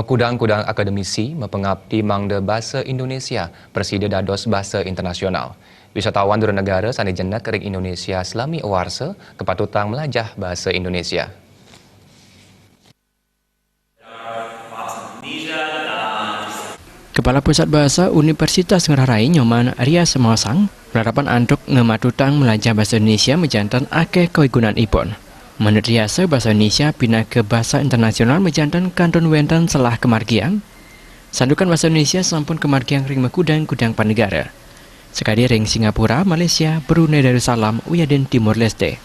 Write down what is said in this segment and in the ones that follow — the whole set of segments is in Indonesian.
Kudang-kudang akademisi mempengabdi mangda bahasa Indonesia Presiden dados bahasa internasional. Wisatawan dari negara sani jenak kering Indonesia selami awarsa kepatutan melajah bahasa Indonesia. Kepala Pusat Bahasa Universitas Ngurah Rai Nyoman Ria Semosang berharapan antuk ngematutang melajah bahasa Indonesia menjantan akeh kegunaan ipon. Menurut Riasa, bahasa Indonesia pindah ke bahasa internasional menjantan kantun wenten selah kemargian. Sandukan bahasa Indonesia sampun kemargian ring kudang-kudang panegara. Sekali ring Singapura, Malaysia, Brunei Darussalam, Uyaden Timur Leste.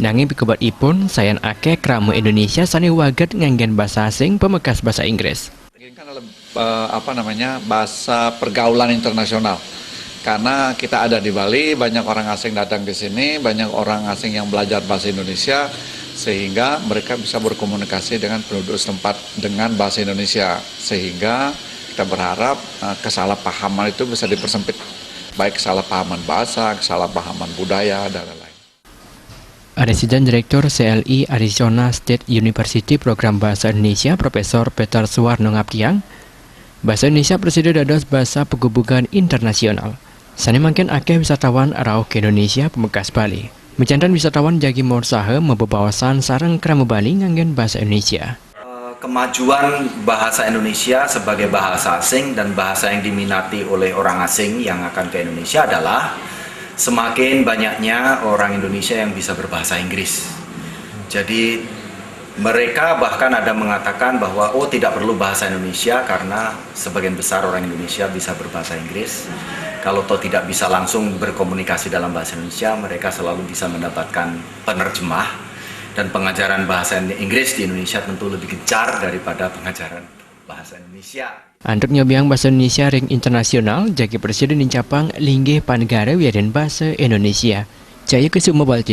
Nanging pikebat ipun, sayan akeh kramu Indonesia sani waget nganggen bahasa asing pemekas bahasa Inggris. Ini kan bahasa pergaulan internasional. Karena kita ada di Bali, banyak orang asing datang ke sini, banyak orang asing yang belajar bahasa Indonesia, sehingga mereka bisa berkomunikasi dengan penduduk setempat dengan bahasa Indonesia. Sehingga kita berharap kesalahpahaman itu bisa dipersempit, baik kesalahpahaman bahasa, kesalahpahaman budaya, dan lain-lain. Residen Direktur CLI Arizona State University Program Bahasa Indonesia Profesor Peter Suwarno ngabdiang, bahasa Indonesia Presiden dados bahasa penghubungan internasional. Sani makin akeh wisatawan rauh ke Indonesia pemekas Bali. Mencantan wisatawan jagi morsahe membebawasan sareng kramu Bali nganggen bahasa Indonesia. Kemajuan bahasa Indonesia sebagai bahasa asing dan bahasa yang diminati oleh orang asing yang akan ke Indonesia adalah semakin banyaknya orang Indonesia yang bisa berbahasa Inggris. Jadi mereka bahkan ada mengatakan bahwa tidak perlu bahasa Indonesia karena sebagian besar orang Indonesia bisa berbahasa Inggris. Kalau tidak bisa langsung berkomunikasi dalam bahasa Indonesia, mereka selalu bisa mendapatkan penerjemah, dan pengajaran bahasa Inggris di Indonesia tentu lebih gencar daripada pengajaran bahasa Indonesia. Antuk nyobiang bahasa Indonesia ring internasional, jagi Presiden dincapang linggih panegara wiaden bahasa Indonesia. Jaya Kesuma Balti.